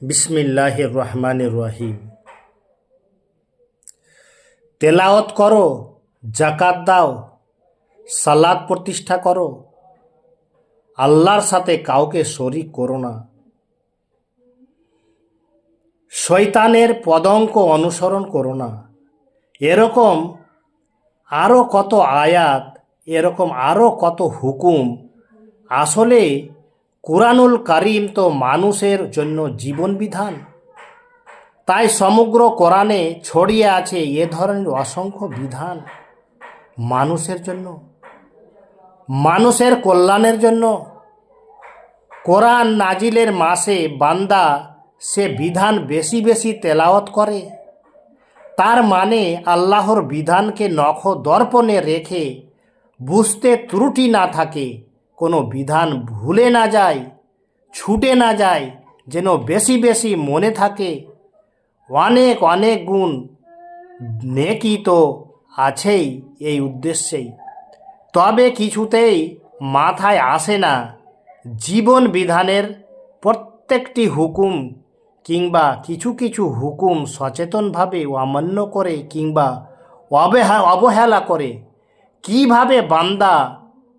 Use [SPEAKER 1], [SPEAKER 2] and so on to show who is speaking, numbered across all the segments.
[SPEAKER 1] বিসমিল্লাহির রহমানির রহিম। তেলাওয়াত করো, জাকাত দাও, সালাত প্রতিষ্ঠা করো, আল্লাহর সাথে কাউকে শরীক করো না, শয়তানের পদঙ্ক অনুসরণ করো না। এরকম আরও কত আয়াত, এরকম আরও কত হুকুম। আসলে কুরআনুল কারীম তো মানুষের জন্য জীবন বিধান। তাই সমগ্র কোরআনে ছড়িয়ে আছে এ ধরনের অসংখ্য বিধান মানুষের জন্য, মানুষের কল্যাণের জন্য। কোরআন নাজিলের মাসে বান্দা সে বিধান বেশি বেশি তেলাওয়াত করে, তার মানে আল্লাহর বিধানকে নখ দর্পণে রেখে বুঝতে ত্রুটি না থাকে, কোনো বিধান ভুলে না যায়, ছুটে না যায়, যেন বেশি বেশি মনে থাকে। অনেক অনেক গুণ নেকি তো আছেই এই উদ্দেশ্যেই, তবে কিছুতেই মাথায় আসে না জীবন বিধানের প্রত্যেকটি হুকুম কিংবা কিছু কিছু হুকুম সচেতনভাবে অমান্য করে কিংবা অবহেলা করে কিভাবে বান্দা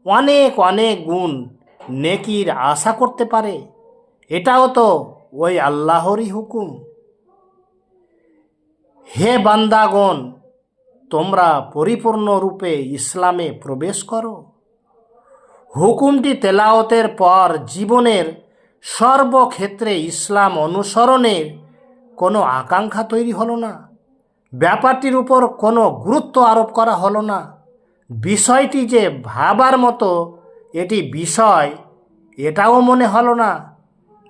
[SPEAKER 1] অনেক অনেক গুণ নেকির আশা করতে পারে। এটাও তো ওই আল্লাহরই হুকুম। হে বান্দাগণ, তোমরা পরিপূর্ণরূপে ইসলামে প্রবেশ করো। হুকুমটি তেলাওয়াতের পর জীবনের সর্বক্ষেত্রে ইসলাম অনুসরণের কোনো আকাঙ্ক্ষা তৈরি হলো না, ব্যাপারটির উপর কোনো গুরুত্ব আরোপ করা হলো না। বিষয়টি যে ভাবার মতো এটি বিষয়, এটাও মনে হলো না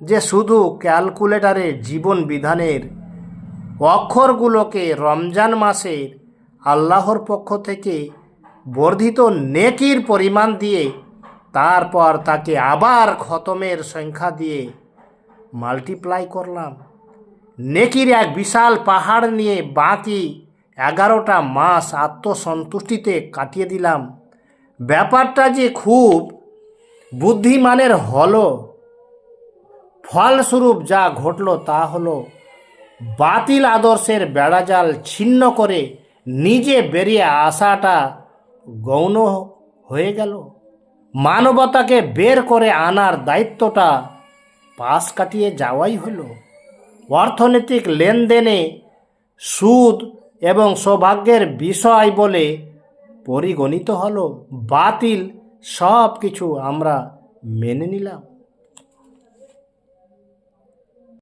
[SPEAKER 1] যে শুধু ক্যালকুলেটরে জীবন বিধানের অক্ষরগুলোকে রমজান মাসের আল্লাহর পক্ষ থেকে বর্ধিত নেকির পরিমাণ দিয়ে তারপর তাকে আবার খতমের সংখ্যা দিয়ে মাল্টিপ্লাই করলাম। নেকির এক বিশাল পাহাড় নিয়ে বাকি 11টা মাস আত্মসন্তুষ্টিতে কাটিয়ে দিলাম। ব্যাপারটা যে খুব বুদ্ধিমানের হলো। ফলস্বরূপ যা ঘটল তা হলো বাতিল আদর্শের বেড়াজাল ছিন্ন করে নিজে বেরিয়ে আসাটা গৌণ হয়ে গেল। মানবতাকে বের করে আনার দায়িত্বটা পাশ কাটিয়ে যাওয়াই হলো। অর্থনৈতিক লেনদেনে সুদ এবং সৌভাগ্যের বিষয় বলে পরিগণিত হলো। বাতিল সব কিছু আমরা মেনে নিলাম।